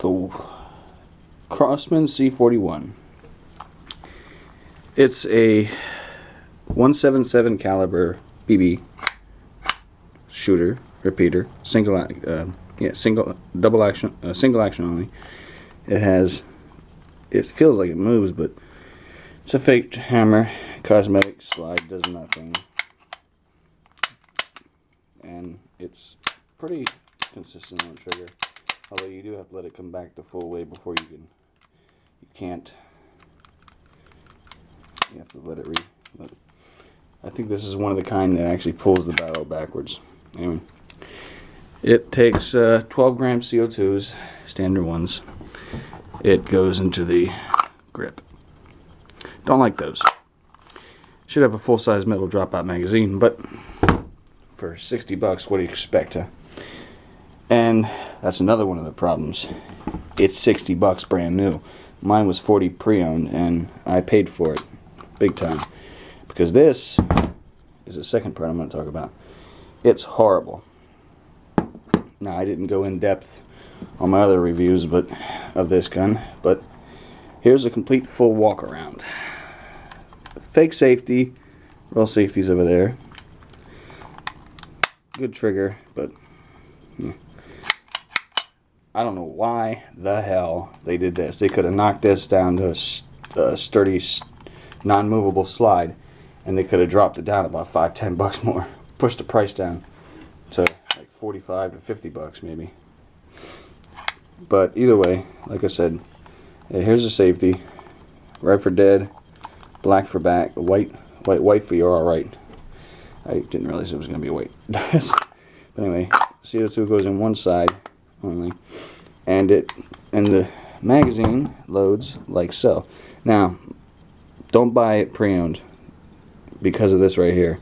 the Crosman C41. It's a 177 caliber BB shooter, repeater, single action only. It feels like it moves, but it's a fake hammer, cosmetic slide, does nothing, and it's pretty consistent on trigger. Although you do have to let it come back the full way before you have to let it I think this is one of the kind that actually pulls the barrel backwards. Anyway, it takes 12 gram CO2s, standard ones. It goes into the grip. Don't like those. Should have a full-size metal dropout magazine, but for 60 bucks, what do you expect, huh? And that's another one of the problems. It's 60 bucks brand new. Mine was 40 pre-owned, and I paid for it big time. Because this is the second part I'm going to talk about. It's horrible. Now, I didn't go in depth on my other reviews of this gun, but here's a complete full walk around. Fake safety, real safety's over there. Good trigger, but yeah. I don't know why the hell they did this. They could have knocked this down to a sturdy, non-movable slide, and they could have dropped it down about $5-10 bucks more. Pushed the price down to like 45 to 50 bucks maybe. But either way, like I said, here's the safety. Red for dead, black for back, white for you're alright. I didn't realize it was going to be a white. But anyway, CO2 goes in one side only, and the magazine loads like so. Now, don't buy it pre-owned because of this right here.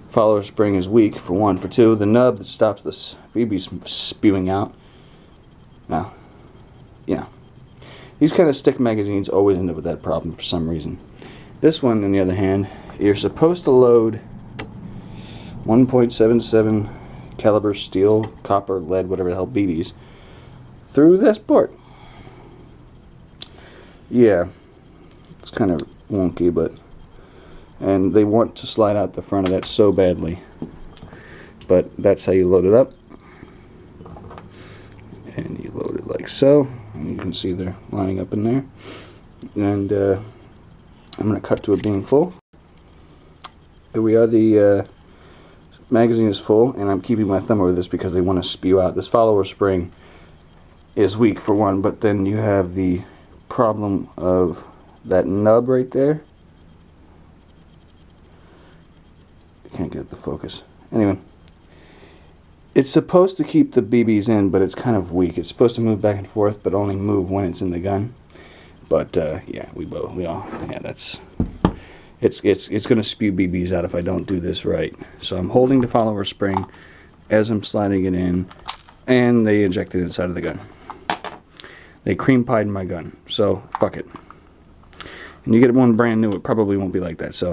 Follower spring is weak, for one. For two, the nub that stops the BB from spewing out. Now, yeah, these kind of stick magazines always end up with that problem for some reason. This one, on the other hand, you're supposed to load 1.77 caliber steel, copper, lead, whatever the hell BBs through this port. Yeah, it's kind of wonky, and they want to slide out the front of that so badly, but that's how you load it up, and you load it like so, and you can see they're lining up in there, and I'm going to cut to it being full. Here we are. The magazine is full, and I'm keeping my thumb over this because they want to spew out. This follower spring is weak for one, but then you have the problem of that nub right there. I can't get the focus. Anyway, it's supposed to keep the BBs in, but it's kind of weak. It's supposed to move back and forth, but only move when it's in the gun. But yeah, it's going to spew BBs out if I don't do this right. So I'm holding the follower spring as I'm sliding it in, and they inject it inside of the gun. They cream pied my gun, so fuck it. And you get one brand new, it probably won't be like that. So,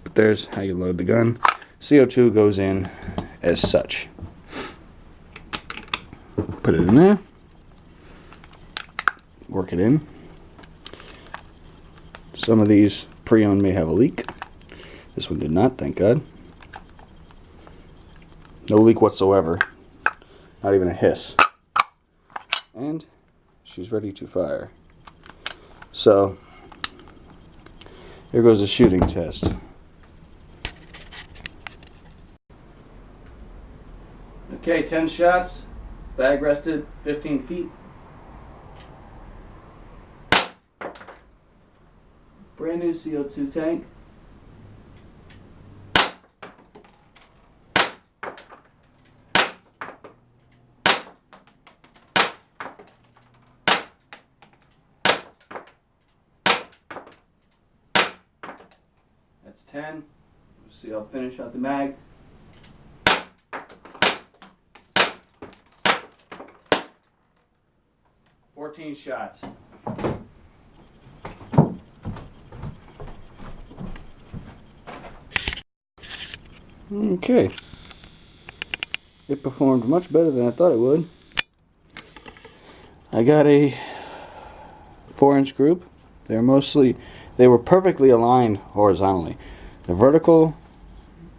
but there's how you load the gun. CO2 goes in as such. Put it in there. Work it in. Some of these pre-owned may have a leak. This one did not, thank God. No leak whatsoever. Not even a hiss. And she's ready to fire. So, here goes the shooting test. Okay, 10 shots. Bag rested 15 feet. Brand new CO2 tank. That's 10. Let's see, I'll finish out the mag. $14 shots. Okay. It performed much better than I thought it would. I got a 4-inch group. They were perfectly aligned horizontally. The vertical,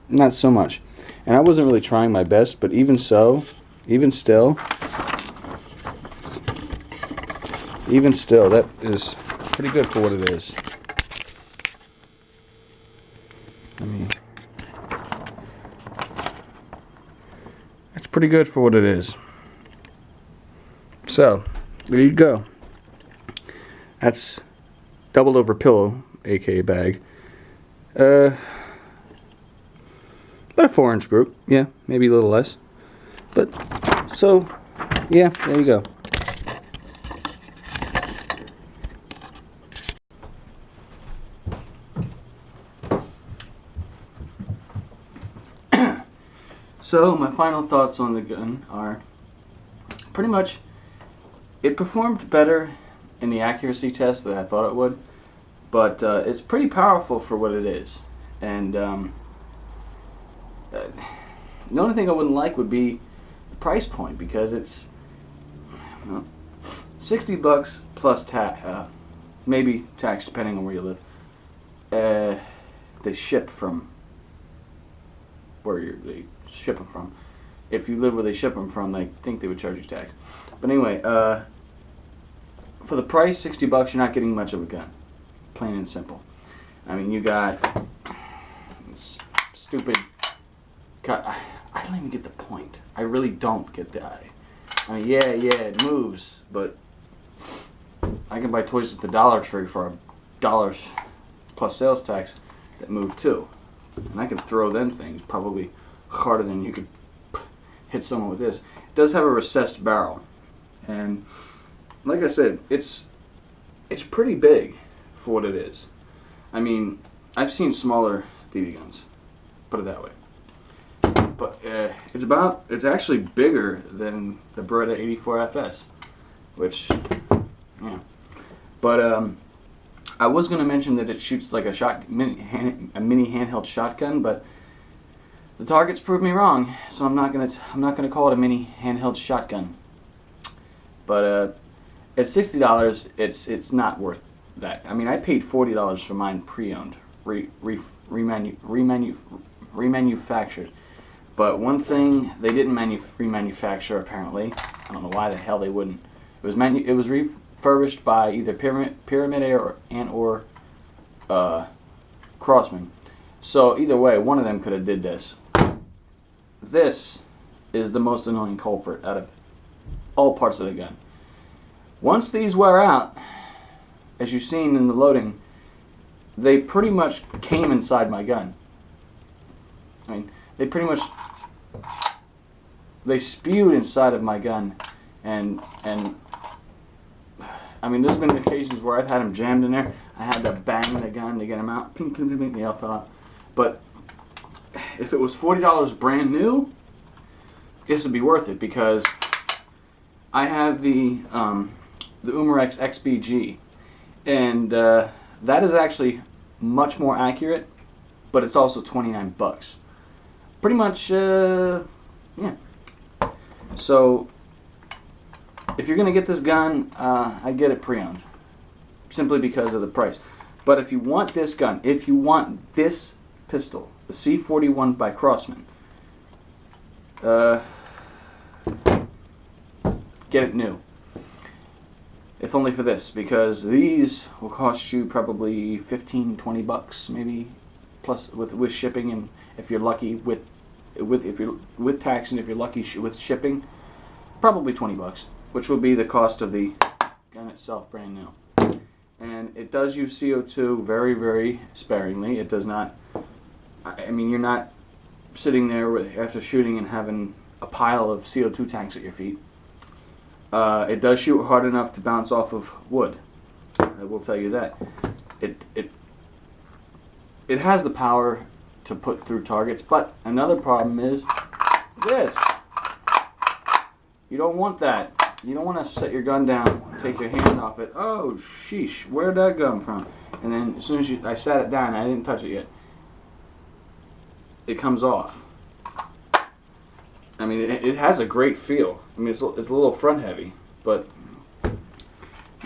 not so much. And I wasn't really trying my best, but even still, that is pretty good for what it is. I mean, it's pretty good for what it is. So, there you go. That's doubled over pillow, aka bag. About a 4-inch group. Yeah, maybe a little less. But, so, yeah, there you go. So, my final thoughts on the gun are pretty much it performed better in the accuracy test than I thought it would, but it's pretty powerful for what it is. And the only thing I wouldn't like would be the price point, because it's $60 plus tax, maybe tax depending on where you live. They ship from where they ship them from. If you live where they ship them from, I think they would charge you tax. But anyway, for the price, $60, you're not getting much of a gun. Plain and simple. I mean, you got this stupid cut. I don't even get the point. I really don't get that. I mean, yeah, it moves, but I can buy toys at the Dollar Tree for $1 plus sales tax that move too. And I can throw them things probably harder than you could hit someone with this. It does have a recessed barrel, and like I said, it's pretty big for what it is. I mean, I've seen smaller BB guns, put it that way. But it's actually bigger than the Beretta 84 FS, which, yeah. But I was going to mention that it shoots like a mini handheld shotgun, but the targets proved me wrong, so I'm not gonna call it a mini handheld shotgun. But at $60, it's not worth that. I mean, I paid $40 for mine pre-owned, remanufactured. But one thing they didn't remanufacture apparently. I don't know why the hell they wouldn't. It was refurbished by either Pyramid or Crosman. So either way, one of them could have did this. This is the most annoying culprit out of all parts of the gun. Once these wear out, as you've seen in the loading, they pretty much came inside my gun. I mean, they spewed inside of my gun, and I mean, there's been occasions where I've had them jammed in there. I had to bang the gun to get them out. Ping, ping, ping, ping, they all fell out. But if it was $40 brand new, this would be worth it, because I have the Umarex XBG, and that is actually much more accurate, but it's also $29. Pretty much, yeah. So if you're gonna get this gun, I'd get it pre-owned, simply because of the price. But if you want this gun, if you want this pistol, the C41 by Crosman, get it new. If only for this, because these will cost you probably $15-20 maybe, plus with shipping, and if you're lucky with tax, and if you're lucky with shipping, probably $20, which will be the cost of the gun itself brand new. And it does use CO2 very, very sparingly. It does not, I mean, you're not sitting there after shooting and having a pile of CO2 tanks at your feet. It does shoot hard enough to bounce off of wood. I will tell you that. It has the power to put through targets, but another problem is this. You don't want that. You don't want to set your gun down, take your hand off it. Oh, sheesh, where'd that come from? And then as soon as I sat it down, I didn't touch it yet, it comes off. I mean, it has a great feel. I mean, it's a little front heavy, but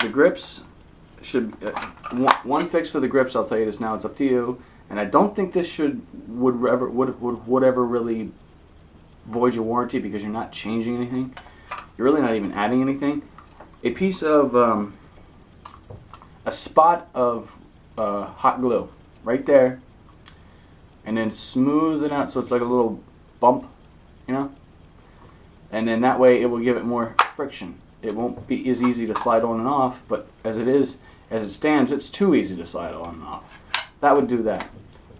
The grips should one fix for the grips. I'll tell you this now. It's up to you. And I don't think this would ever really void your warranty because you're not changing anything. You're really not even adding anything. A piece of a spot of hot glue right there, and then smooth it out so it's like a little bump, you know. And then that way it will give it more friction. It won't be as easy to slide on and off, but as it stands, it's too easy to slide on and off. That would do that.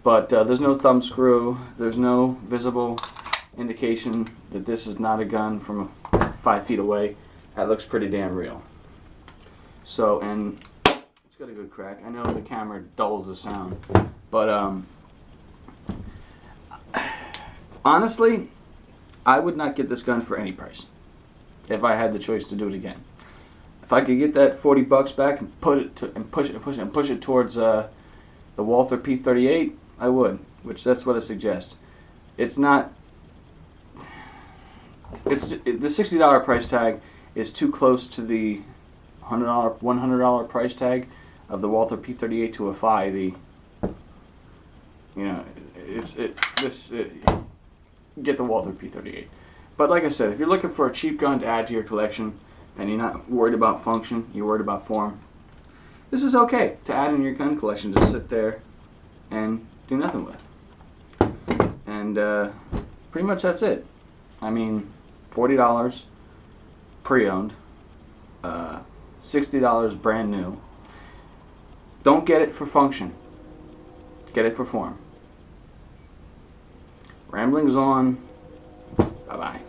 But there's no thumb screw. There's no visible indication that this is not a gun from 5 feet away. That looks pretty damn real. So, and it's got a good crack. I know the camera dulls the sound, but honestly, I would not get this gun for any price if I had the choice to do it again. If I could get that $40 back and push it towards the Walther P38, I would. Which that's what I suggest. It's not. The $60 price tag is too close to the $100 price tag of the Walther P38 to defy the. You know, get the Walther P38. But like I said, if you're looking for a cheap gun to add to your collection and you're not worried about function, you're worried about form, this is okay to add in your gun collection. Just sit there and do nothing with. And pretty much that's it. I mean, $40 pre-owned, $60 brand new. Don't get it for function. Get it for form. Ramblings on. Bye-bye.